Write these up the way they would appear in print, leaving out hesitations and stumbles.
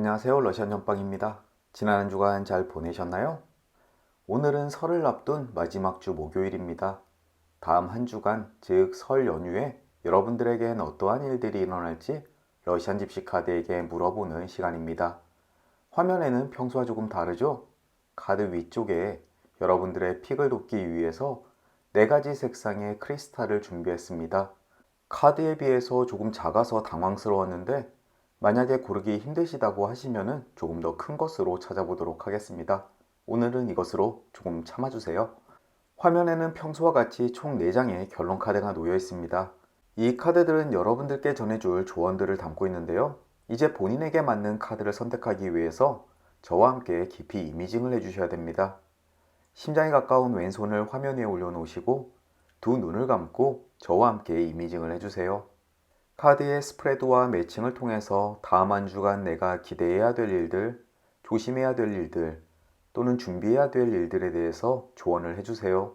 안녕하세요. 러시안 연빵입니다. 지난 한 주간 잘 보내셨나요? 오늘은 설을 앞둔 마지막 주 목요일입니다. 다음 한 주간, 즉 설 연휴에 여러분들에겐 어떠한 일들이 일어날지 러시안 집시 카드에게 물어보는 시간입니다. 화면에는 평소와 조금 다르죠? 카드 위쪽에 여러분들의 픽을 돕기 위해서 4가지 색상의 크리스탈을 준비했습니다. 카드에 비해서 조금 작아서 당황스러웠는데 만약에 고르기 힘드시다고 하시면 조금 더 큰 것으로 찾아보도록 하겠습니다. 오늘은 이것으로 조금 참아주세요. 화면에는 평소와 같이 총 4장의 결론 카드가 놓여 있습니다. 이 카드들은 여러분들께 전해줄 조언들을 담고 있는데요. 이제 본인에게 맞는 카드를 선택하기 위해서 저와 함께 깊이 이미징을 해주셔야 됩니다. 심장에 가까운 왼손을 화면 위에 올려놓으시고 두 눈을 감고 저와 함께 이미징을 해주세요. 카드의 스프레드와 매칭을 통해서 다음 한 주간 내가 기대해야 될 일들, 조심해야 될 일들, 또는 준비해야 될 일들에 대해서 조언을 해주세요.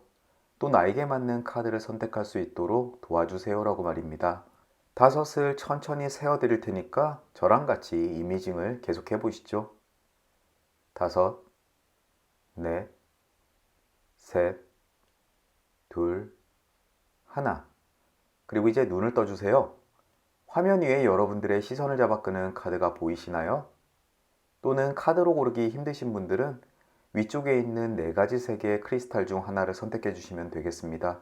또 나에게 맞는 카드를 선택할 수 있도록 도와주세요 라고 말입니다. 5을 천천히 세어드릴 테니까 저랑 같이 이미징을 계속해 보시죠. 5, 넷, 셋, 둘, 하나. 그리고 이제 눈을 떠주세요. 화면 위에 여러분들의 시선을 잡아 끄는 카드가 보이시나요? 또는 카드로 고르기 힘드신 분들은 위쪽에 있는 4가지 색의 크리스탈 중 하나를 선택해 주시면 되겠습니다.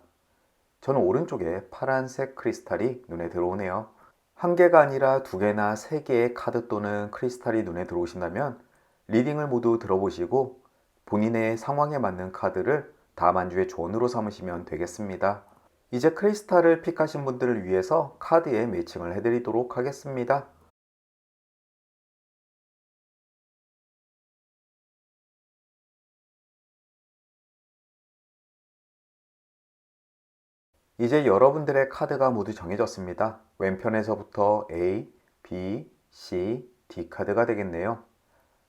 저는 오른쪽에 파란색 크리스탈이 눈에 들어오네요. 1개가 아니라 2개나 3개의 카드 또는 크리스탈이 눈에 들어오신다면 리딩을 모두 들어보시고 본인의 상황에 맞는 카드를 다음 한 주의 조언으로 삼으시면 되겠습니다. 이제 크리스탈을 픽하신 분들을 위해서 카드에 매칭을 해드리도록 하겠습니다. 이제 여러분들의 카드가 모두 정해졌습니다. 왼편에서부터 A, B, C, D 카드가 되겠네요.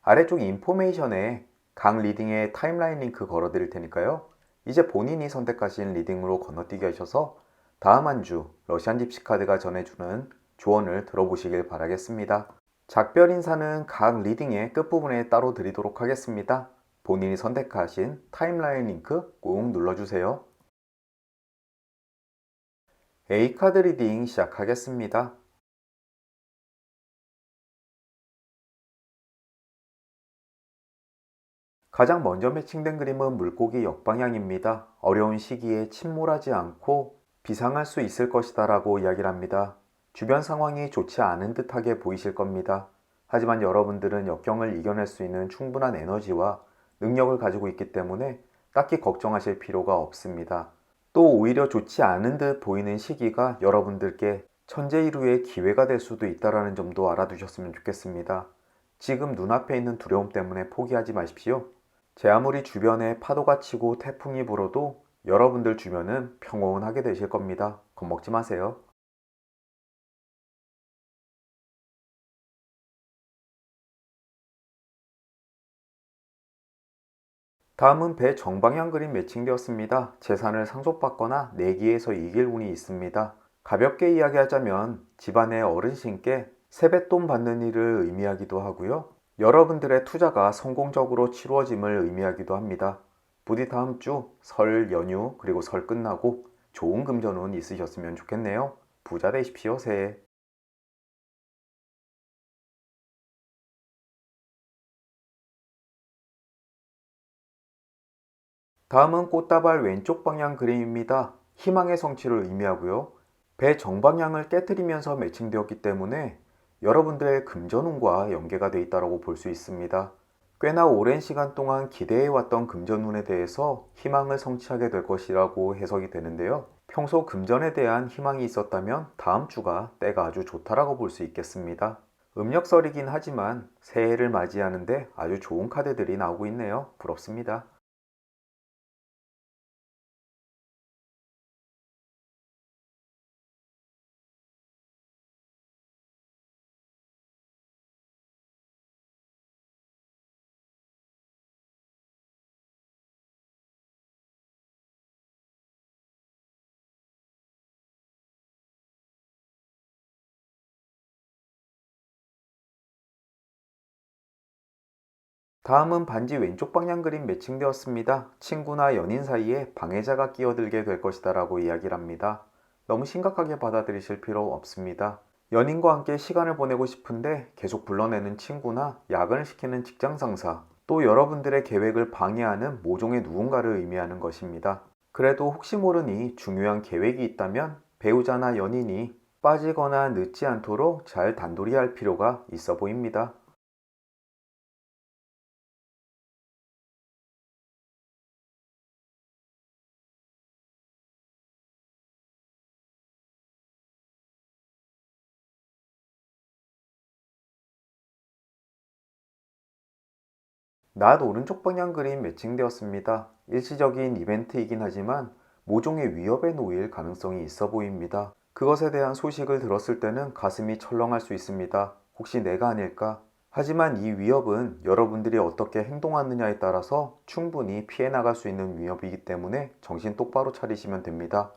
아래쪽 인포메이션에 각 리딩의 타임라인 링크 걸어 드릴 테니까요. 이제 본인이 선택하신 리딩으로 건너뛰기 하셔서 다음 한 주 러시안 집시 카드가 전해주는 조언을 들어보시길 바라겠습니다. 작별 인사는 각 리딩의 끝부분에 따로 드리도록 하겠습니다. 본인이 선택하신 타임라인 링크 꾹 눌러주세요. A카드 리딩 시작하겠습니다. 가장 먼저 매칭된 그림은 물고기 역방향입니다. 어려운 시기에 침몰하지 않고 비상할 수 있을 것이다 라고 이야기를 합니다. 주변 상황이 좋지 않은 듯하게 보이실 겁니다. 하지만 여러분들은 역경을 이겨낼 수 있는 충분한 에너지와 능력을 가지고 있기 때문에 딱히 걱정하실 필요가 없습니다. 또 오히려 좋지 않은 듯 보이는 시기가 여러분들께 천재일우의 기회가 될 수도 있다는 점도 알아두셨으면 좋겠습니다. 지금 눈앞에 있는 두려움 때문에 포기하지 마십시오. 제 아무리 주변에 파도가 치고 태풍이 불어도 여러분들 주변은 평온하게 되실 겁니다. 겁먹지 마세요. 다음은 배 정방향 그림 매칭되었습니다. 재산을 상속받거나 내기에서 이길 운이 있습니다. 가볍게 이야기하자면 집안의 어르신께 세뱃돈 받는 일을 의미하기도 하고요. 여러분들의 투자가 성공적으로 치루어짐을 의미하기도 합니다. 부디 다음 주 설 연휴 그리고 설 끝나고 좋은 금전운 있으셨으면 좋겠네요. 부자 되십시오, 새해. 다음은 꽃다발 왼쪽 방향 그림입니다. 희망의 성취를 의미하고요. 배 정방향을 깨뜨리면서 매칭되었기 때문에 여러분들의 금전운과 연계가 되어 있다고 볼 수 있습니다. 꽤나 오랜 시간 동안 기대해왔던 금전운에 대해서 희망을 성취하게 될 것이라고 해석이 되는데요. 평소 금전에 대한 희망이 있었다면 다음 주가 때가 아주 좋다라고 볼 수 있겠습니다. 음력설이긴 하지만 새해를 맞이하는데 아주 좋은 카드들이 나오고 있네요. 부럽습니다. 다음은 반지 왼쪽 방향 그림 매칭되었습니다. 친구나 연인 사이에 방해자가 끼어들게 될 것이다 라고 이야기를 합니다. 너무 심각하게 받아들이실 필요 없습니다. 연인과 함께 시간을 보내고 싶은데 계속 불러내는 친구나 야근을 시키는 직장 상사, 또 여러분들의 계획을 방해하는 모종의 누군가를 의미하는 것입니다. 그래도 혹시 모르니 중요한 계획이 있다면 배우자나 연인이 빠지거나 늦지 않도록 잘 단돌이 할 필요가 있어 보입니다. 낮 오른쪽 방향 그림 매칭되었습니다. 일시적인 이벤트이긴 하지만 모종의 위협에 놓일 가능성이 있어 보입니다. 그것에 대한 소식을 들었을 때는 가슴이 철렁할 수 있습니다. 혹시 내가 아닐까? 하지만 이 위협은 여러분들이 어떻게 행동하느냐에 따라서 충분히 피해 나갈 수 있는 위협이기 때문에 정신 똑바로 차리시면 됩니다.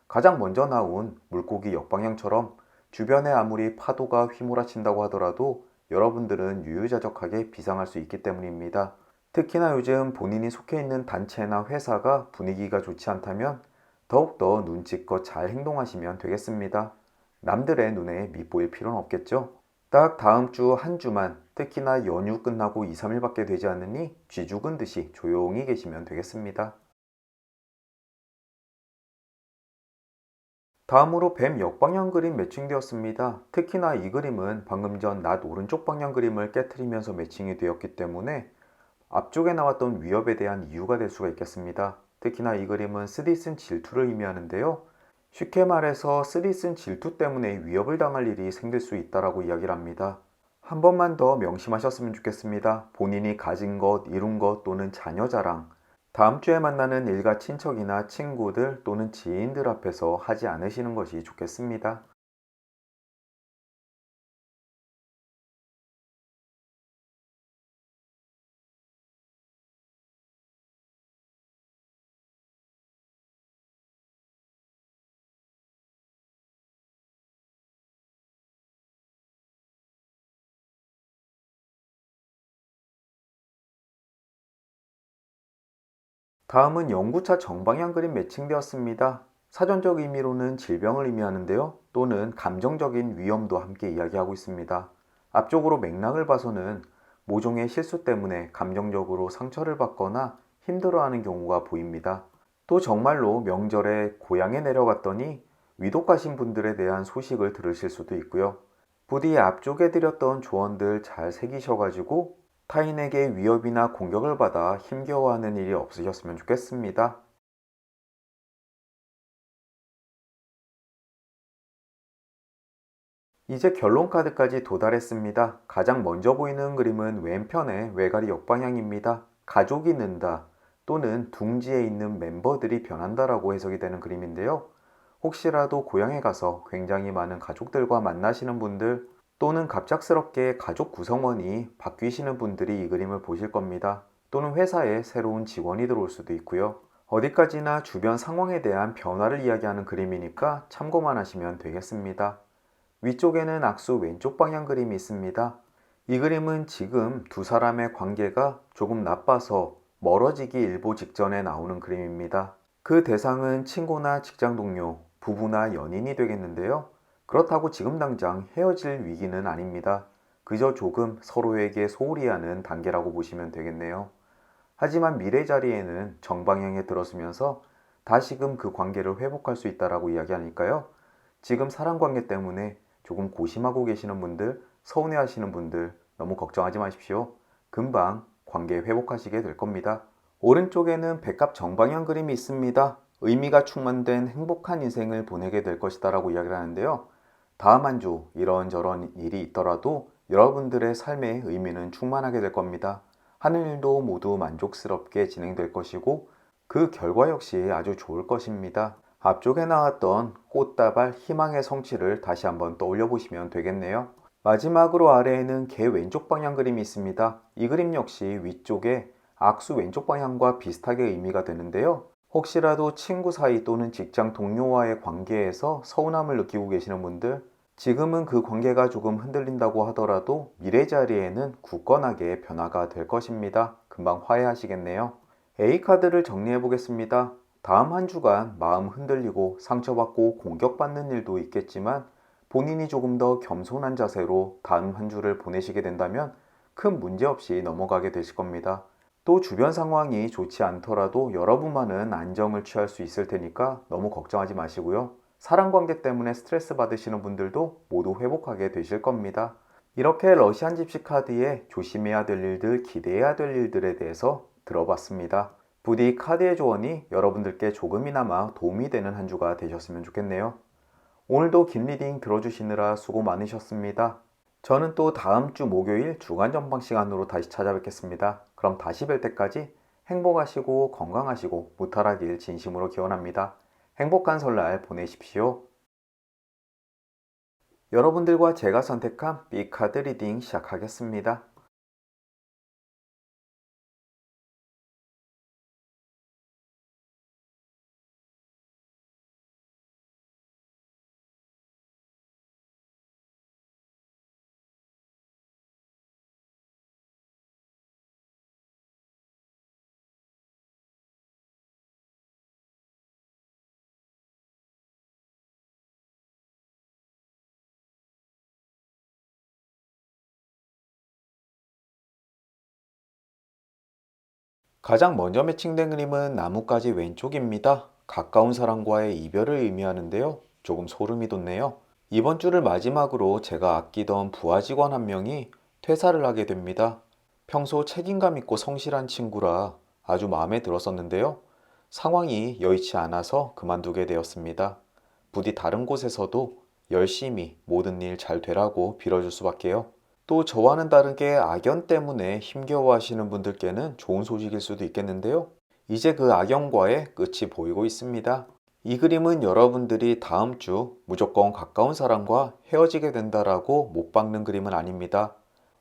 가장 먼저 나온 물고기 역방향처럼 주변에 아무리 파도가 휘몰아친다고 하더라도 여러분들은 유유자적하게 비상할 수 있기 때문입니다. 특히나 요즘 본인이 속해 있는 단체나 회사가 분위기가 좋지 않다면 더욱더 눈치껏 잘 행동하시면 되겠습니다. 남들의 눈에 밉보일 필요는 없겠죠? 딱 다음 주 한 주만, 특히나 연휴 끝나고 2, 3일밖에 되지 않으니 쥐 죽은 듯이 조용히 계시면 되겠습니다. 다음으로 뱀 역방향 그림 매칭되었습니다. 특히나 이 그림은 방금 전 낮 오른쪽 방향 그림을 깨트리면서 매칭이 되었기 때문에 앞쪽에 나왔던 위협에 대한 이유가 될 수가 있겠습니다. 특히나 이 그림은 쓰디쓴 질투를 의미하는데요. 쉽게 말해서 쓰디쓴 질투 때문에 위협을 당할 일이 생길 수 있다라고 이야기를 합니다. 한 번만 더 명심하셨으면 좋겠습니다. 본인이 가진 것, 이룬 것 또는 자녀 자랑, 다음 주에 만나는 일가 친척이나 친구들 또는 지인들 앞에서 하지 않으시는 것이 좋겠습니다. 다음은 영구차 정방향 그림 매칭되었습니다. 사전적 의미로는 질병을 의미하는데요. 또는 감정적인 위험도 함께 이야기하고 있습니다. 앞쪽으로 맥락을 봐서는 모종의 실수 때문에 감정적으로 상처를 받거나 힘들어하는 경우가 보입니다. 또 정말로 명절에 고향에 내려갔더니 위독 가신 분들에 대한 소식을 들으실 수도 있고요. 부디 앞쪽에 드렸던 조언들 잘 새기셔가지고 타인에게 위협이나 공격을 받아 힘겨워하는 일이 없으셨으면 좋겠습니다. 이제 결론 카드까지 도달했습니다. 가장 먼저 보이는 그림은 왼편의 외가리 역방향입니다. 가족이 는다 또는 둥지에 있는 멤버들이 변한다라고 해석이 되는 그림인데요. 혹시라도 고향에 가서 굉장히 많은 가족들과 만나시는 분들 또는 갑작스럽게 가족 구성원이 바뀌시는 분들이 이 그림을 보실 겁니다. 또는 회사에 새로운 직원이 들어올 수도 있고요. 어디까지나 주변 상황에 대한 변화를 이야기하는 그림이니까 참고만 하시면 되겠습니다. 위쪽에는 악수 왼쪽 방향 그림이 있습니다. 이 그림은 지금 두 사람의 관계가 조금 나빠서 멀어지기 일보 직전에 나오는 그림입니다. 그 대상은 친구나 직장 동료, 부부나 연인이 되겠는데요. 그렇다고 지금 당장 헤어질 위기는 아닙니다. 그저 조금 서로에게 소홀히 하는 단계라고 보시면 되겠네요. 하지만 미래 자리에는 정방향에 들어서면서 다시금 그 관계를 회복할 수 있다라고 이야기하니까요. 지금 사랑 관계 때문에 조금 고심하고 계시는 분들, 서운해 하시는 분들 너무 걱정하지 마십시오. 금방 관계 회복하시게 될 겁니다. 오른쪽에는 백합 정방향 그림이 있습니다. 의미가 충만된 행복한 인생을 보내게 될 것이다 라고 이야기를 하는데요. 다음 한 주 이런저런 일이 있더라도 여러분들의 삶의 의미는 충만하게 될 겁니다. 하는 일도 모두 만족스럽게 진행될 것이고 그 결과 역시 아주 좋을 것입니다. 앞쪽에 나왔던 꽃다발 희망의 성취를 다시 한번 떠올려 보시면 되겠네요. 마지막으로 아래에는 개 왼쪽 방향 그림이 있습니다. 이 그림 역시 위쪽에 악수 왼쪽 방향과 비슷하게 의미가 되는데요. 혹시라도 친구 사이 또는 직장 동료와의 관계에서 서운함을 느끼고 계시는 분들 지금은 그 관계가 조금 흔들린다고 하더라도 미래 자리에는 굳건하게 변화가 될 것입니다. 금방 화해하시겠네요. A카드를 정리해 보겠습니다. 다음 한 주간 마음 흔들리고 상처받고 공격받는 일도 있겠지만 본인이 조금 더 겸손한 자세로 다음 한 주를 보내시게 된다면 큰 문제 없이 넘어가게 되실 겁니다. 또 주변 상황이 좋지 않더라도 여러분만은 안정을 취할 수 있을 테니까 너무 걱정하지 마시고요. 사람 관계 때문에 스트레스 받으시는 분들도 모두 회복하게 되실 겁니다. 이렇게 러시안 집시 카드에 조심해야 될 일들, 기대해야 될 일들에 대해서 들어봤습니다. 부디 카드의 조언이 여러분들께 조금이나마 도움이 되는 한 주가 되셨으면 좋겠네요. 오늘도 긴 리딩 들어주시느라 수고 많으셨습니다. 저는 또 다음 주 목요일 주간 전방 시간으로 다시 찾아뵙겠습니다. 그럼 다시 뵐 때까지 행복하시고 건강하시고 무탈하길 진심으로 기원합니다. 행복한 설날 보내십시오. 여러분들과 제가 선택한 B카드 리딩 시작하겠습니다. 가장 먼저 매칭된 그림은 나뭇가지 왼쪽입니다. 가까운 사람과의 이별을 의미하는데요. 조금 소름이 돋네요. 이번 주를 마지막으로 제가 아끼던 부하 직원 한 명이 퇴사를 하게 됩니다. 평소 책임감 있고 성실한 친구라 아주 마음에 들었었는데요. 상황이 여의치 않아서 그만두게 되었습니다. 부디 다른 곳에서도 열심히 모든 일 잘 되라고 빌어줄 수밖에요. 또 저와는 다르게 악연 때문에 힘겨워하시는 분들께는 좋은 소식일 수도 있겠는데요. 이제 그 악연과의 끝이 보이고 있습니다. 이 그림은 여러분들이 다음 주 무조건 가까운 사람과 헤어지게 된다라고 못 박는 그림은 아닙니다.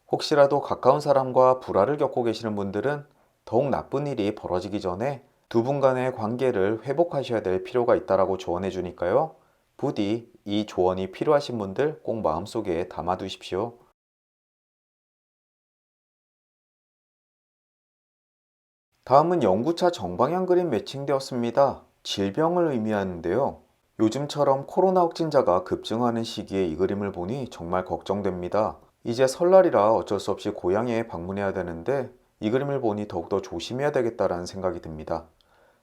혹시라도 가까운 사람과 불화를 겪고 계시는 분들은 더욱 나쁜 일이 벌어지기 전에 두 분 간의 관계를 회복하셔야 될 필요가 있다라고 조언해 주니까요. 부디 이 조언이 필요하신 분들 꼭 마음속에 담아 두십시오. 다음은 연구차 정방향 그림 매칭되었습니다. 질병을 의미하는데요. 요즘처럼 코로나 확진자가 급증하는 시기에 이 그림을 보니 정말 걱정됩니다. 이제 설날이라 어쩔 수 없이 고향에 방문해야 되는데 이 그림을 보니 더욱더 조심해야 되겠다라는 생각이 듭니다.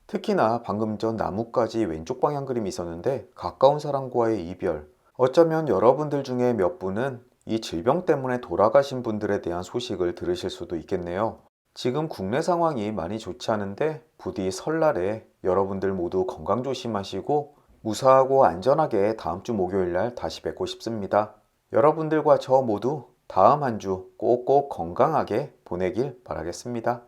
특히나 방금 전 나뭇가지 왼쪽 방향 그림이 있었는데 가까운 사람과의 이별. 어쩌면 여러분들 중에 몇 분은 이 질병 때문에 돌아가신 분들에 대한 소식을 들으실 수도 있겠네요. 지금 국내 상황이 많이 좋지 않은데 부디 설날에 여러분들 모두 건강 조심하시고 무사하고 안전하게 다음 주 목요일 날 다시 뵙고 싶습니다. 여러분들과 저 모두 다음 한 주 꼭꼭 건강하게 보내길 바라겠습니다.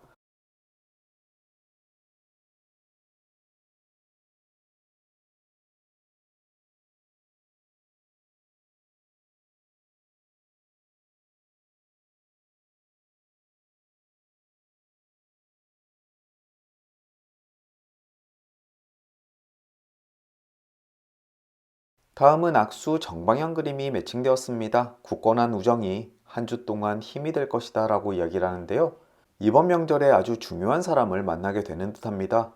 다음은 악수 정방향 그림이 매칭되었습니다. 굳건한 우정이 한 주 동안 힘이 될 것이다 라고 이야기를 하는데요. 이번 명절에 아주 중요한 사람을 만나게 되는 듯합니다.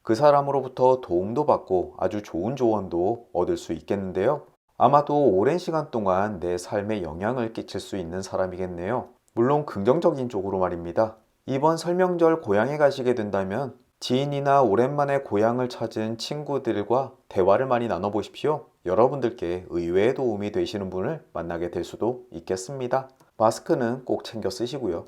그 사람으로부터 도움도 받고 아주 좋은 조언도 얻을 수 있겠는데요. 아마도 오랜 시간 동안 내 삶에 영향을 끼칠 수 있는 사람이겠네요. 물론 긍정적인 쪽으로 말입니다. 이번 설명절 고향에 가시게 된다면 지인이나 오랜만에 고향을 찾은 친구들과 대화를 많이 나눠보십시오. 여러분들께 의외의 도움이 되시는 분을 만나게 될 수도 있겠습니다. 마스크는 꼭 챙겨 쓰시고요.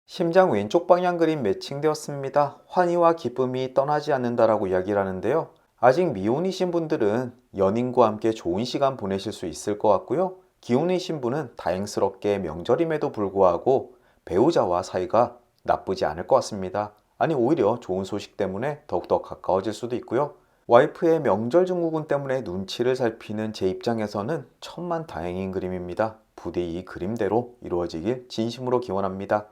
심장 왼쪽 방향 그림 매칭되었습니다. 환희와 기쁨이 떠나지 않는다라고 이야기를 하는데요. 아직 미혼이신 분들은 연인과 함께 좋은 시간 보내실 수 있을 것 같고요. 기혼이신 분은 다행스럽게 명절임에도 불구하고 배우자와 사이가 나쁘지 않을 것 같습니다. 아니 오히려 좋은 소식 때문에 더욱더 가까워질 수도 있고요. 와이프의 명절 증후군 때문에 눈치를 살피는 제 입장에서는 천만다행인 그림입니다. 부디 이 그림대로 이루어지길 진심으로 기원합니다.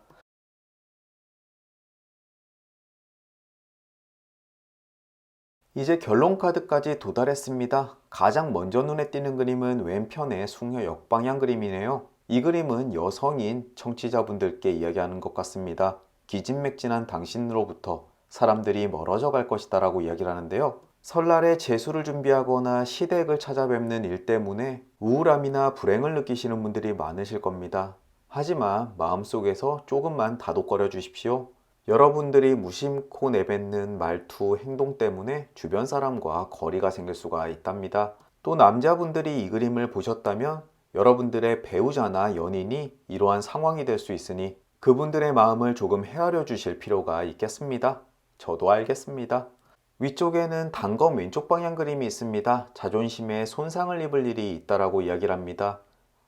이제 결론 카드까지 도달했습니다. 가장 먼저 눈에 띄는 그림은 왼편의 숙녀 역방향 그림이네요. 이 그림은 여성인 청취자분들께 이야기하는 것 같습니다. 기진맥진한 당신으로부터 사람들이 멀어져 갈 것이다 라고 이야기를 하는데요. 설날에 제수를 준비하거나 시댁을 찾아뵙는 일 때문에 우울함이나 불행을 느끼시는 분들이 많으실 겁니다. 하지만 마음속에서 조금만 다독거려 주십시오. 여러분들이 무심코 내뱉는 말투, 행동 때문에 주변 사람과 거리가 생길 수가 있답니다. 또 남자분들이 이 그림을 보셨다면 여러분들의 배우자나 연인이 이러한 상황이 될 수 있으니 그분들의 마음을 조금 헤아려 주실 필요가 있겠습니다. 저도 알겠습니다. 위쪽에는 단검 왼쪽 방향 그림이 있습니다. 자존심에 손상을 입을 일이 있다라고 이야기를 합니다.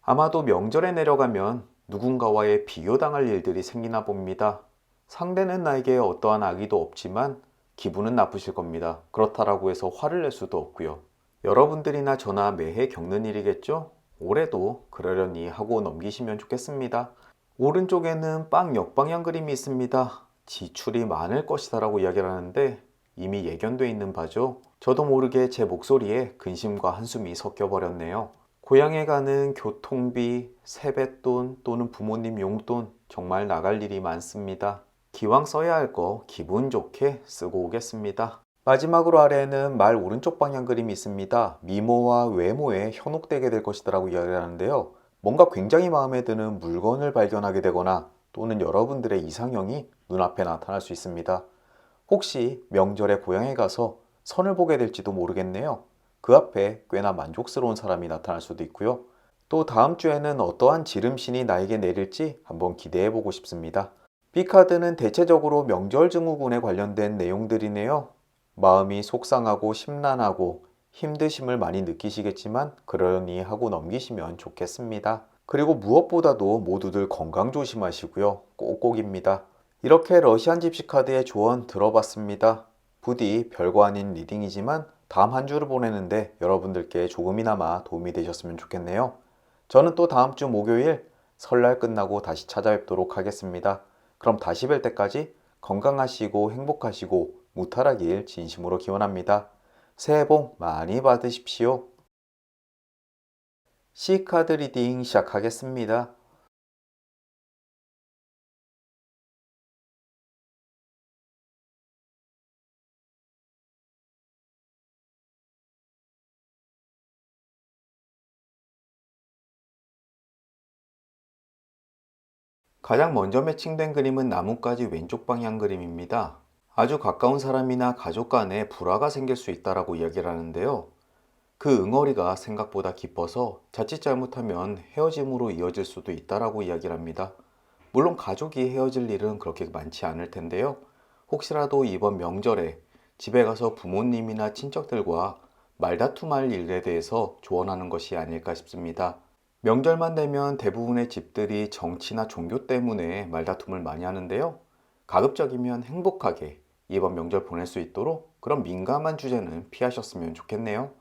아마도 명절에 내려가면 누군가와의 비교당할 일들이 생기나 봅니다. 상대는 나에게 어떠한 악의도 없지만 기분은 나쁘실 겁니다. 그렇다라고 해서 화를 낼 수도 없고요. 여러분들이나 저나 매해 겪는 일이겠죠? 올해도 그러려니 하고 넘기시면 좋겠습니다. 오른쪽에는 빵 역방향 그림이 있습니다. 지출이 많을 것이다 라고 이야기를 하는데 이미 예견되어 있는 바죠. 저도 모르게 제 목소리에 근심과 한숨이 섞여 버렸네요. 고향에 가는 교통비, 세뱃돈 또는 부모님 용돈 정말 나갈 일이 많습니다. 기왕 써야 할 거 기분 좋게 쓰고 오겠습니다. 마지막으로 아래에는 말 오른쪽 방향 그림이 있습니다. 미모와 외모에 현혹되게 될 것이라고 이야기하는데요. 뭔가 굉장히 마음에 드는 물건을 발견하게 되거나 또는 여러분들의 이상형이 눈앞에 나타날 수 있습니다. 혹시 명절에 고향에 가서 선을 보게 될지도 모르겠네요. 그 앞에 꽤나 만족스러운 사람이 나타날 수도 있고요. 또 다음 주에는 어떠한 지름신이 나에게 내릴지 한번 기대해 보고 싶습니다. B카드는 대체적으로 명절 증후군에 관련된 내용들이네요. 마음이 속상하고 심란하고 힘드심을 많이 느끼시겠지만 그러니 하고 넘기시면 좋겠습니다. 그리고 무엇보다도 모두들 건강 조심하시고요. 꼭꼭입니다. 이렇게 러시안 집시 카드의 조언 들어봤습니다. 부디 별거 아닌 리딩이지만 다음 한 주를 보내는데 여러분들께 조금이나마 도움이 되셨으면 좋겠네요. 저는 또 다음 주 목요일 설날 끝나고 다시 찾아뵙도록 하겠습니다. 그럼 다시 뵐 때까지 건강하시고 행복하시고 무탈하길 진심으로 기원합니다. 새해 복 많이 받으십시오. C카드 리딩 시작하겠습니다. 가장 먼저 매칭된 그림은 나뭇가지 왼쪽 방향 그림입니다. 아주 가까운 사람이나 가족 간에 불화가 생길 수 있다라고 이야기를 하는데요. 그 응어리가 생각보다 깊어서 자칫 잘못하면 헤어짐으로 이어질 수도 있다라고 이야기를 합니다. 물론 가족이 헤어질 일은 그렇게 많지 않을 텐데요. 혹시라도 이번 명절에 집에 가서 부모님이나 친척들과 말다툼할 일에 대해서 조언하는 것이 아닐까 싶습니다. 명절만 되면 대부분의 집들이 정치나 종교 때문에 말다툼을 많이 하는데요. 가급적이면 행복하게 이번 명절 보낼 수 있도록 그런 민감한 주제는 피하셨으면 좋겠네요.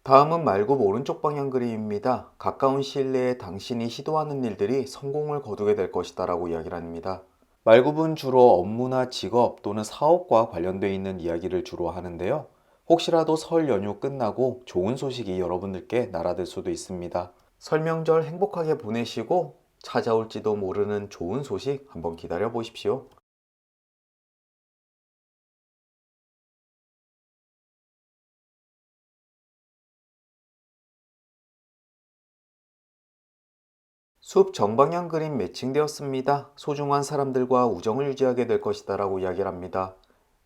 다음은 말굽 오른쪽 방향 그림입니다. 가까운 시일 내에 당신이 시도하는 일들이 성공을 거두게 될 것이다 라고 이야기를 합니다. 말굽은 주로 업무나 직업 또는 사업과 관련되어 있는 이야기를 주로 하는데요. 혹시라도 설 연휴 끝나고 좋은 소식이 여러분들께 날아들 수도 있습니다. 설 명절 행복하게 보내시고 찾아올지도 모르는 좋은 소식 한번 기다려 보십시오. 숲 정방향 그림 매칭되었습니다. 소중한 사람들과 우정을 유지하게 될 것이다 라고 이야기를 합니다.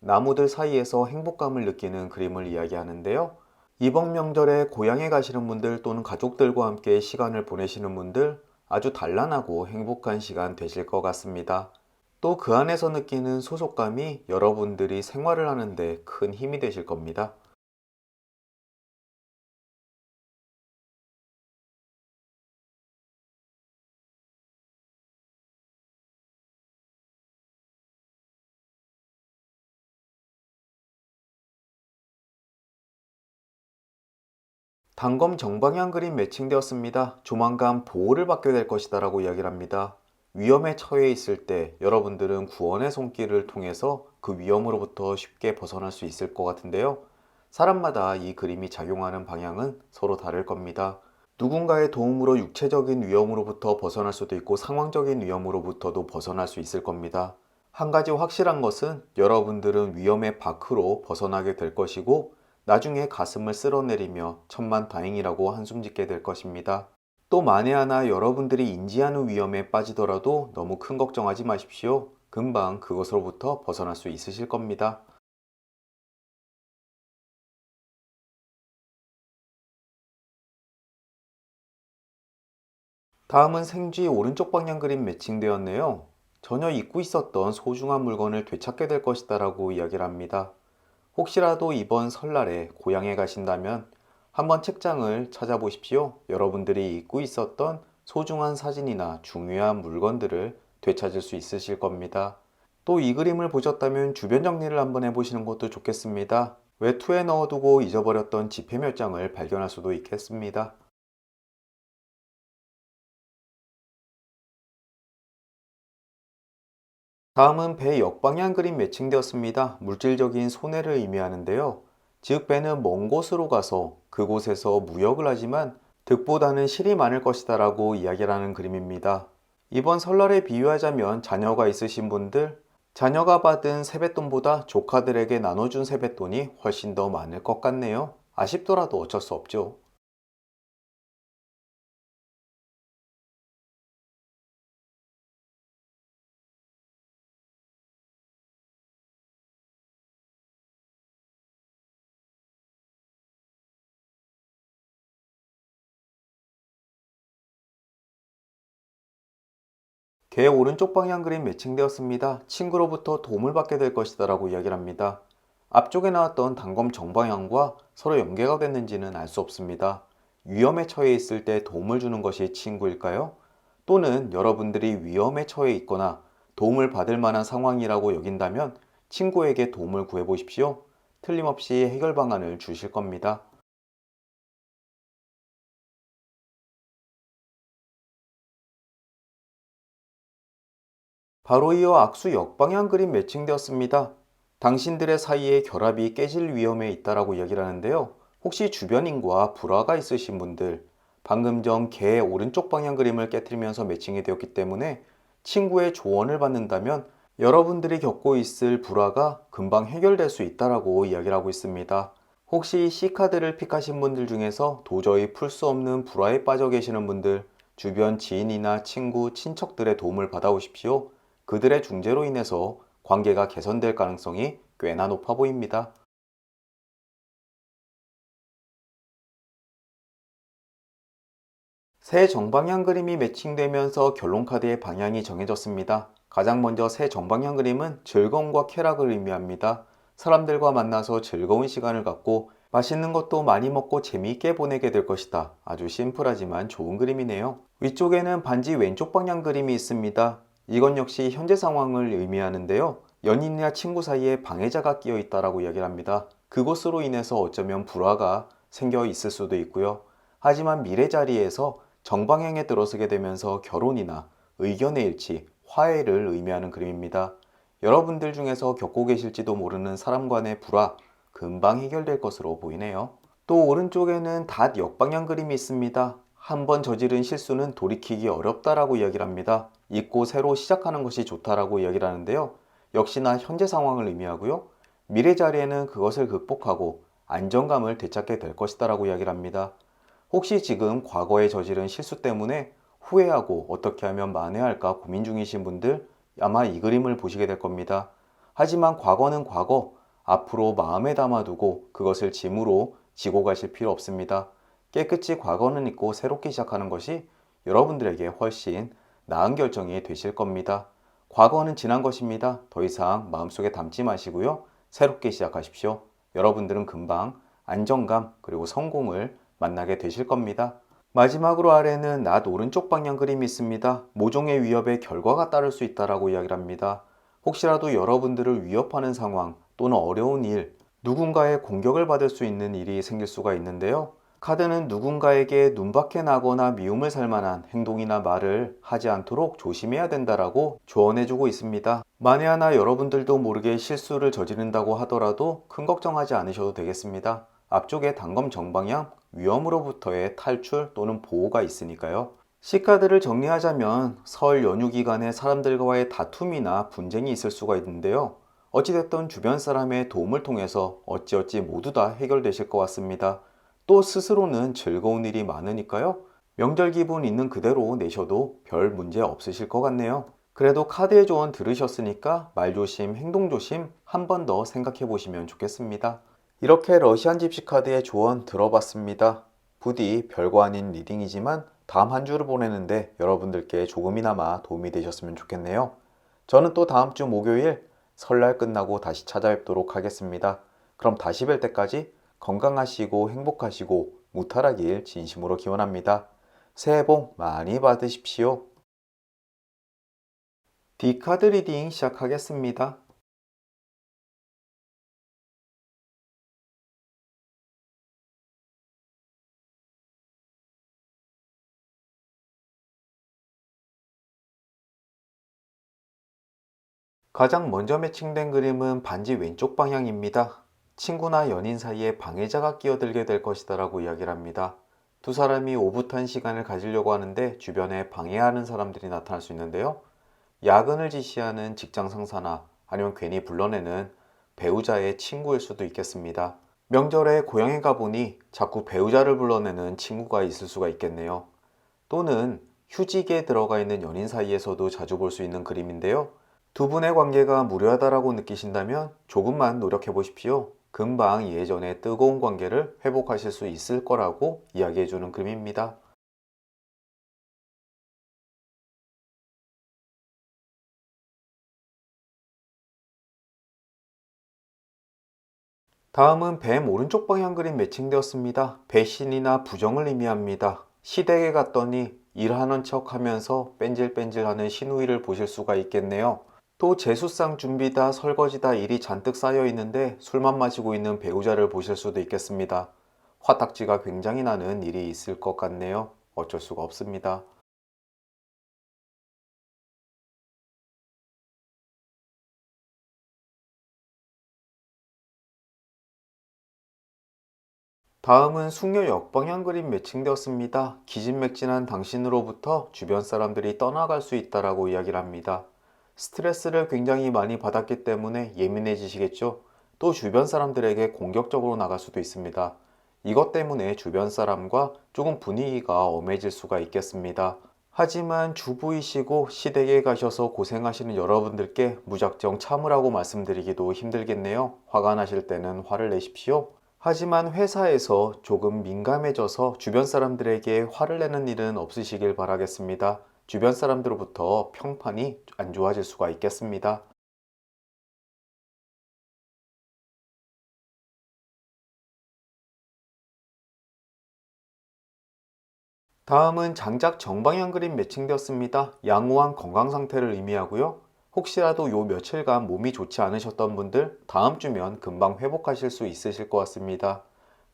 나무들 사이에서 행복감을 느끼는 그림을 이야기하는데요. 이번 명절에 고향에 가시는 분들 또는 가족들과 함께 시간을 보내시는 분들 아주 단란하고 행복한 시간 되실 것 같습니다. 또 그 안에서 느끼는 소속감이 여러분들이 생활을 하는데 큰 힘이 되실 겁니다. 단검 정방향 그림 매칭되었습니다. 조만간 보호를 받게 될 것이다라고 이야기를 합니다. 위험에 처해 있을 때 여러분들은 구원의 손길을 통해서 그 위험으로부터 쉽게 벗어날 수 있을 것 같은데요. 사람마다 이 그림이 작용하는 방향은 서로 다를 겁니다. 누군가의 도움으로 육체적인 위험으로부터 벗어날 수도 있고 상황적인 위험으로부터도 벗어날 수 있을 겁니다. 한 가지 확실한 것은 여러분들은 위험의 밖으로 벗어나게 될 것이고 나중에 가슴을 쓸어내리며 천만다행이라고 한숨 짓게 될 것입니다. 또 만에 하나 여러분들이 인지하는 위험에 빠지더라도 너무 큰 걱정하지 마십시오. 금방 그것으로부터 벗어날 수 있으실 겁니다. 다음은 생쥐 오른쪽 방향 그림 매칭되었네요. 전혀 잊고 있었던 소중한 물건을 되찾게 될 것이다라고 이야기를 합니다. 혹시라도 이번 설날에 고향에 가신다면 한번 책장을 찾아보십시오. 여러분들이 잊고 있었던 소중한 사진이나 중요한 물건들을 되찾을 수 있으실 겁니다. 또 이 그림을 보셨다면 주변 정리를 한번 해보시는 것도 좋겠습니다. 외투에 넣어두고 잊어버렸던 지폐 몇 장을 발견할 수도 있겠습니다. 다음은 배 역방향 그림 매칭되었습니다. 물질적인 손해를 의미하는데요. 즉 배는 먼 곳으로 가서 그곳에서 무역을 하지만 득보다는 실이 많을 것이다 라고 이야기를 하는 그림입니다. 이번 설날에 비유하자면 자녀가 있으신 분들, 자녀가 받은 세뱃돈보다 조카들에게 나눠준 세뱃돈이 훨씬 더 많을 것 같네요. 아쉽더라도 어쩔 수 없죠. 개 오른쪽 방향 그림 매칭되었습니다. 친구로부터 도움을 받게 될 것이다 라고 이야기를 합니다. 앞쪽에 나왔던 단검 정방향과 서로 연계가 됐는지는 알 수 없습니다. 위험에 처해 있을 때 도움을 주는 것이 친구일까요? 또는 여러분들이 위험에 처해 있거나 도움을 받을 만한 상황이라고 여긴다면 친구에게 도움을 구해 보십시오. 틀림없이 해결 방안을 주실 겁니다. 바로 이어 악수 역방향 그림 매칭되었습니다. 당신들의 사이에 결합이 깨질 위험에 있다라고 이야기를 하는데요. 혹시 주변인과 불화가 있으신 분들, 방금 전 개 오른쪽 방향 그림을 깨뜨리면서 매칭이 되었기 때문에 친구의 조언을 받는다면 여러분들이 겪고 있을 불화가 금방 해결될 수 있다라고 이야기를 하고 있습니다. 혹시 C카드를 픽하신 분들 중에서 도저히 풀 수 없는 불화에 빠져 계시는 분들, 주변 지인이나 친구, 친척들의 도움을 받아오십시오. 그들의 중재로 인해서 관계가 개선될 가능성이 꽤나 높아 보입니다. 새 정방향 그림이 매칭되면서 결론 카드의 방향이 정해졌습니다. 가장 먼저 새 정방향 그림은 즐거움과 쾌락을 의미합니다. 사람들과 만나서 즐거운 시간을 갖고 맛있는 것도 많이 먹고 재미있게 보내게 될 것이다. 아주 심플하지만 좋은 그림이네요. 위쪽에는 반지 왼쪽 방향 그림이 있습니다. 이건 역시 현재 상황을 의미하는데요. 연인이나 친구 사이에 방해자가 끼어 있다라고 이야기를 합니다. 그것으로 인해서 어쩌면 불화가 생겨 있을 수도 있고요. 하지만 미래 자리에서 정방향에 들어서게 되면서 결혼이나 의견의 일치, 화해를 의미하는 그림입니다. 여러분들 중에서 겪고 계실지도 모르는 사람 간의 불화, 금방 해결될 것으로 보이네요. 또 오른쪽에는 닷 역방향 그림이 있습니다. 한 번 저지른 실수는 돌이키기 어렵다라고 이야기를 합니다. 잊고 새로 시작하는 것이 좋다라고 이야기를 하는데요. 역시나 현재 상황을 의미하고요. 미래 자리에는 그것을 극복하고 안정감을 되찾게 될 것이다라고 이야기를 합니다. 혹시 지금 과거에 저지른 실수 때문에 후회하고 어떻게 하면 만회할까 고민 중이신 분들 아마 이 그림을 보시게 될 겁니다. 하지만 과거는 과거, 앞으로 마음에 담아두고 그것을 짐으로 지고 가실 필요 없습니다. 깨끗이 과거는 잊고 새롭게 시작하는 것이 여러분들에게 훨씬 나은 결정이 되실 겁니다. 과거는 지난 것입니다. 더 이상 마음속에 담지 마시고요. 새롭게 시작하십시오. 여러분들은 금방 안정감 그리고 성공을 만나게 되실 겁니다. 마지막으로 아래는 낮 오른쪽 방향 그림이 있습니다. 모종의 위협에 결과가 따를 수 있다라고 이야기를 합니다. 혹시라도 여러분들을 위협하는 상황 또는 어려운 일, 누군가의 공격을 받을 수 있는 일이 생길 수가 있는데요. 카드는 누군가에게 눈밖에 나거나 미움을 살 만한 행동이나 말을 하지 않도록 조심해야 된다라고 조언해주고 있습니다. 만에 하나 여러분들도 모르게 실수를 저지른다고 하더라도 큰 걱정하지 않으셔도 되겠습니다. 앞쪽에 단검 정방향 위험으로부터의 탈출 또는 보호가 있으니까요. C카드를 정리하자면 설 연휴 기간에 사람들과의 다툼이나 분쟁이 있을 수가 있는데요. 어찌됐든 주변 사람의 도움을 통해서 어찌어찌 모두 다 해결되실 것 같습니다. 또 스스로는 즐거운 일이 많으니까요. 명절 기분 있는 그대로 내셔도 별 문제 없으실 것 같네요. 그래도 카드의 조언 들으셨으니까 말조심, 행동조심 한 번 더 생각해 보시면 좋겠습니다. 이렇게 러시안 집시 카드의 조언 들어봤습니다. 부디 별거 아닌 리딩이지만 다음 한 주를 보내는데 여러분들께 조금이나마 도움이 되셨으면 좋겠네요. 저는 또 다음 주 목요일 설날 끝나고 다시 찾아뵙도록 하겠습니다. 그럼 다시 뵐 때까지 건강하시고 행복하시고 무탈하길 진심으로 기원합니다. 새해 복 많이 받으십시오. D카드 리딩 시작하겠습니다. 가장 먼저 매칭된 그림은 반지 왼쪽 방향입니다. 친구나 연인 사이에 방해자가 끼어들게 될 것이다 라고 이야기를 합니다. 두 사람이 오붓한 시간을 가지려고 하는데 주변에 방해하는 사람들이 나타날 수 있는데요. 야근을 지시하는 직장 상사나 아니면 괜히 불러내는 배우자의 친구일 수도 있겠습니다. 명절에 고향에 가보니 자꾸 배우자를 불러내는 친구가 있을 수가 있겠네요. 또는 휴직에 들어가 있는 연인 사이에서도 자주 볼 수 있는 그림인데요. 두 분의 관계가 무료하다라고 느끼신다면 조금만 노력해 보십시오. 금방 예전의 뜨거운 관계를 회복하실 수 있을 거라고 이야기해 주는 그림입니다. 다음은 뱀 오른쪽 방향 그림 매칭되었습니다. 배신이나 부정을 의미합니다. 시댁에 갔더니 일하는 척 하면서 뺀질뺀질하는 시누이를 보실 수가 있겠네요. 또 제수상 준비다 설거지다 일이 잔뜩 쌓여 있는데 술만 마시고 있는 배우자를 보실 수도 있겠습니다. 화딱지가 굉장히 나는 일이 있을 것 같네요. 어쩔 수가 없습니다. 다음은 숙녀 역방향 그림 매칭되었습니다. 기진맥진한 당신으로부터 주변 사람들이 떠나갈 수 있다라고 이야기를 합니다. 스트레스를 굉장히 많이 받았기 때문에 예민해지시겠죠? 또 주변 사람들에게 공격적으로 나갈 수도 있습니다. 이것 때문에 주변 사람과 조금 분위기가 엄해질 수가 있겠습니다. 하지만 주부이시고 시댁에 가셔서 고생하시는 여러분들께 무작정 참으라고 말씀드리기도 힘들겠네요. 화가 나실 때는 화를 내십시오. 하지만 회사에서 조금 민감해져서 주변 사람들에게 화를 내는 일은 없으시길 바라겠습니다. 주변 사람들로부터 평판이 안 좋아질 수가 있겠습니다. 다음은 장작 정방향 그림 매칭되었습니다. 양호한 건강 상태를 의미하고요. 혹시라도 요 며칠간 몸이 좋지 않으셨던 분들 다음 주면 금방 회복하실 수 있으실 것 같습니다.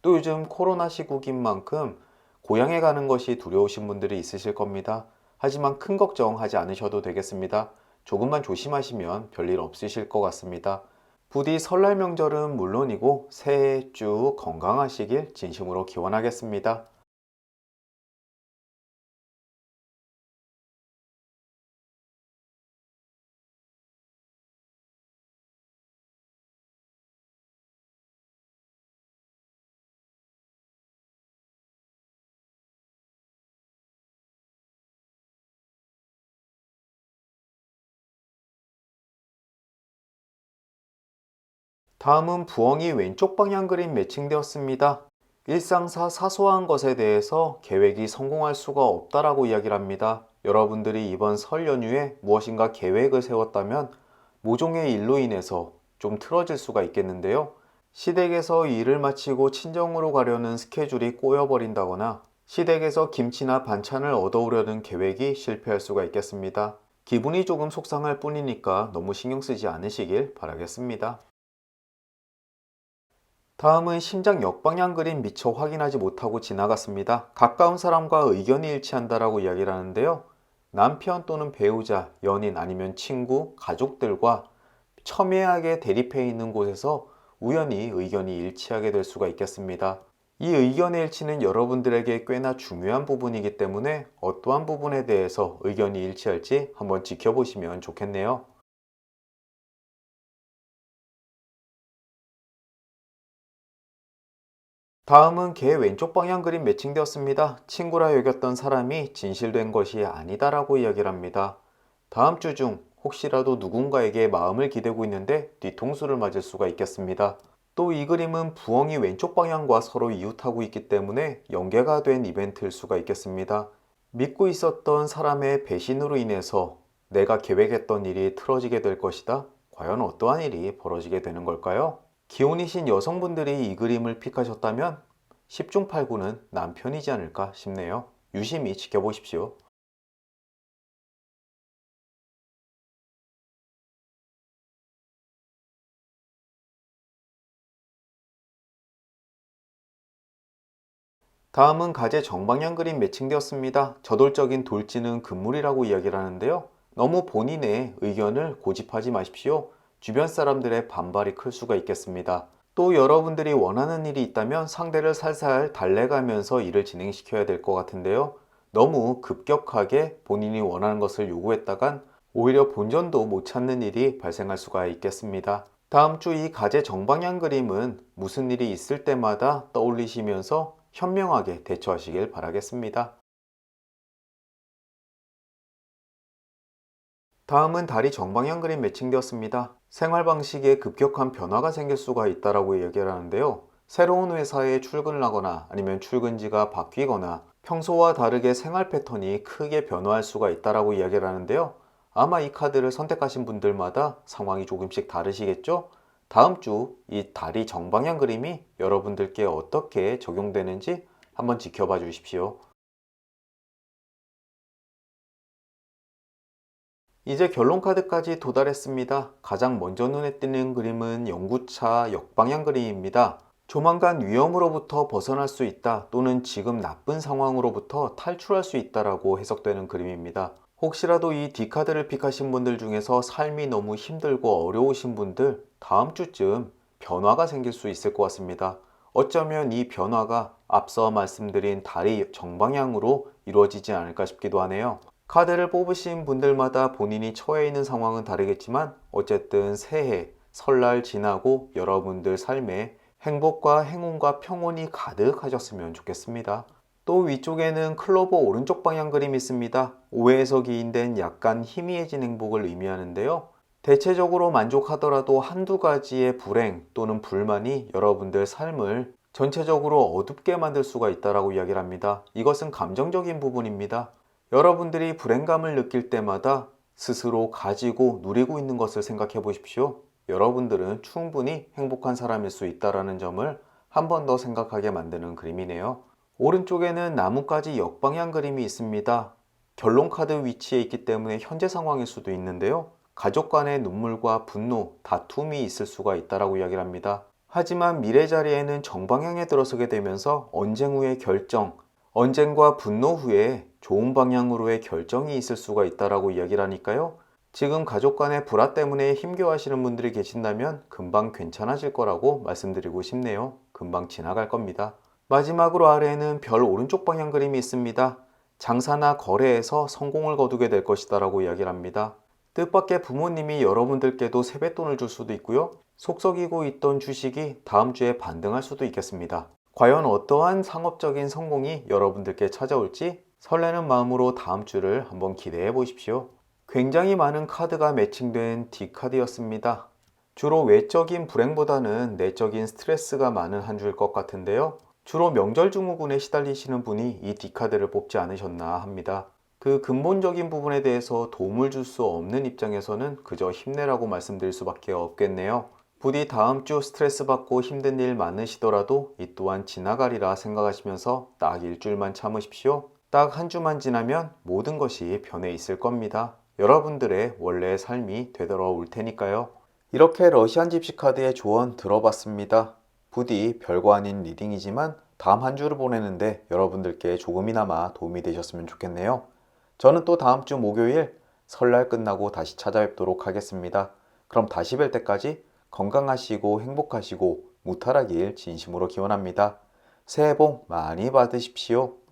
또 요즘 코로나 시국인 만큼 고향에 가는 것이 두려우신 분들이 있으실 겁니다. 하지만 큰 걱정하지 않으셔도 되겠습니다. 조금만 조심하시면 별일 없으실 것 같습니다. 부디 설날 명절은 물론이고 새해 쭉 건강하시길 진심으로 기원하겠습니다. 다음은 부엉이 왼쪽 방향 그림 매칭되었습니다. 일상사 사소한 것에 대해서 계획이 성공할 수가 없다라고 이야기를 합니다. 여러분들이 이번 설 연휴에 무엇인가 계획을 세웠다면 모종의 일로 인해서 좀 틀어질 수가 있겠는데요. 시댁에서 일을 마치고 친정으로 가려는 스케줄이 꼬여버린다거나 시댁에서 김치나 반찬을 얻어오려는 계획이 실패할 수가 있겠습니다. 기분이 조금 속상할 뿐이니까 너무 신경 쓰지 않으시길 바라겠습니다. 다음은 심장 역방향 그림 미처 확인하지 못하고 지나갔습니다. 가까운 사람과 의견이 일치한다라고 이야기를 하는데요. 남편 또는 배우자, 연인 아니면 친구, 가족들과 첨예하게 대립해 있는 곳에서 우연히 의견이 일치하게 될 수가 있겠습니다. 이 의견의 일치는 여러분들에게 꽤나 중요한 부분이기 때문에 어떠한 부분에 대해서 의견이 일치할지 한번 지켜보시면 좋겠네요. 다음은 개 왼쪽 방향 그림 매칭되었습니다. 친구라 여겼던 사람이 진실된 것이 아니다라고 이야기를 합니다. 다음 주 중 혹시라도 누군가에게 마음을 기대고 있는데 뒤통수를 맞을 수가 있겠습니다. 또 이 그림은 부엉이 왼쪽 방향과 서로 이웃하고 있기 때문에 연계가 된 이벤트일 수가 있겠습니다. 믿고 있었던 사람의 배신으로 인해서 내가 계획했던 일이 틀어지게 될 것이다. 과연 어떠한 일이 벌어지게 되는 걸까요? 기혼이신 여성분들이 이 그림을 픽하셨다면 10중 8구는 남편이지 않을까 싶네요. 유심히 지켜보십시오. 다음은 가재 정방향 그림 매칭되었습니다. 저돌적인 돌지는 금물이라고 이야기를 하는데요. 너무 본인의 의견을 고집하지 마십시오. 주변 사람들의 반발이 클 수가 있겠습니다. 또 여러분들이 원하는 일이 있다면 상대를 살살 달래가면서 일을 진행시켜야 될 것 같은데요. 너무 급격하게 본인이 원하는 것을 요구했다간 오히려 본전도 못 찾는 일이 발생할 수가 있겠습니다. 다음 주 이 가재 정방향 그림은 무슨 일이 있을 때마다 떠올리시면서 현명하게 대처하시길 바라겠습니다. 다음은 다리 정방향 그림 매칭되었습니다. 생활 방식에 급격한 변화가 생길 수가 있다라고 얘기를 하는데요. 새로운 회사에 출근을 하거나 아니면 출근지가 바뀌거나 평소와 다르게 생활 패턴이 크게 변화할 수가 있다라고 이야기를 하는데요. 아마 이 카드를 선택하신 분들마다 상황이 조금씩 다르시겠죠? 다음 주 이 다리 정방향 그림이 여러분들께 어떻게 적용되는지 한번 지켜봐 주십시오. 이제 결론 카드까지 도달했습니다. 가장 먼저 눈에 띄는 그림은 연구차 역방향 그림입니다. 조만간 위험으로부터 벗어날 수 있다 또는 지금 나쁜 상황으로부터 탈출할 수 있다라고 해석되는 그림입니다. 혹시라도 이 D카드를 픽하신 분들 중에서 삶이 너무 힘들고 어려우신 분들 다음 주쯤 변화가 생길 수 있을 것 같습니다. 어쩌면 이 변화가 앞서 말씀드린 다리 정방향으로 이루어지지 않을까 싶기도 하네요. 카드를 뽑으신 분들마다 본인이 처해 있는 상황은 다르겠지만 어쨌든 새해, 설날 지나고 여러분들 삶에 행복과 행운과 평온이 가득하셨으면 좋겠습니다. 또 위쪽에는 클로버 오른쪽 방향 그림이 있습니다. 오해에서 기인된 약간 희미해진 행복을 의미하는데요. 대체적으로 만족하더라도 한두 가지의 불행 또는 불만이 여러분들 삶을 전체적으로 어둡게 만들 수가 있다고 이야기를 합니다. 이것은 감정적인 부분입니다. 여러분들이 불행감을 느낄 때마다 스스로 가지고 누리고 있는 것을 생각해 보십시오. 여러분들은 충분히 행복한 사람일 수 있다는 점을 한 번 더 생각하게 만드는 그림이네요. 오른쪽에는 나뭇가지 역방향 그림이 있습니다. 결론 카드 위치에 있기 때문에 현재 상황일 수도 있는데요. 가족 간의 눈물과 분노, 다툼이 있을 수가 있다고 이야기를 합니다. 하지만 미래 자리에는 정방향에 들어서게 되면서 언쟁 후의 결정, 언쟁과 분노 후에 좋은 방향으로의 결정이 있을 수가 있다고 이야기를 하니까요. 지금 가족 간의 불화 때문에 힘겨워하시는 분들이 계신다면 금방 괜찮아질 거라고 말씀드리고 싶네요. 금방 지나갈 겁니다. 마지막으로 아래에는 별 오른쪽 방향 그림이 있습니다. 장사나 거래에서 성공을 거두게 될 것이다 라고 이야기를 합니다. 뜻밖의 부모님이 여러분들께도 세뱃돈을 줄 수도 있고요. 속썩이고 있던 주식이 다음 주에 반등할 수도 있겠습니다. 과연 어떠한 상업적인 성공이 여러분들께 찾아올지 설레는 마음으로 다음 주를 한번 기대해 보십시오. 굉장히 많은 카드가 매칭된 D카드였습니다. 주로 외적인 불행보다는 내적인 스트레스가 많은 한 주일 것 같은데요. 주로 명절 증후군에 시달리시는 분이 이 D카드를 뽑지 않으셨나 합니다. 그 근본적인 부분에 대해서 도움을 줄 수 없는 입장에서는 그저 힘내라고 말씀드릴 수밖에 없겠네요. 부디 다음 주 스트레스 받고 힘든 일 많으시더라도 이 또한 지나가리라 생각하시면서 딱 일주일만 참으십시오. 딱 한 주만 지나면 모든 것이 변해 있을 겁니다. 여러분들의 원래의 삶이 되돌아올 테니까요. 이렇게 러시안 집시 카드의 조언 들어봤습니다. 부디 별거 아닌 리딩이지만 다음 한 주를 보내는데 여러분들께 조금이나마 도움이 되셨으면 좋겠네요. 저는 또 다음 주 목요일 설날 끝나고 다시 찾아뵙도록 하겠습니다. 그럼 다시 뵐 때까지 건강하시고 행복하시고 무탈하길 진심으로 기원합니다. 새해 복 많이 받으십시오.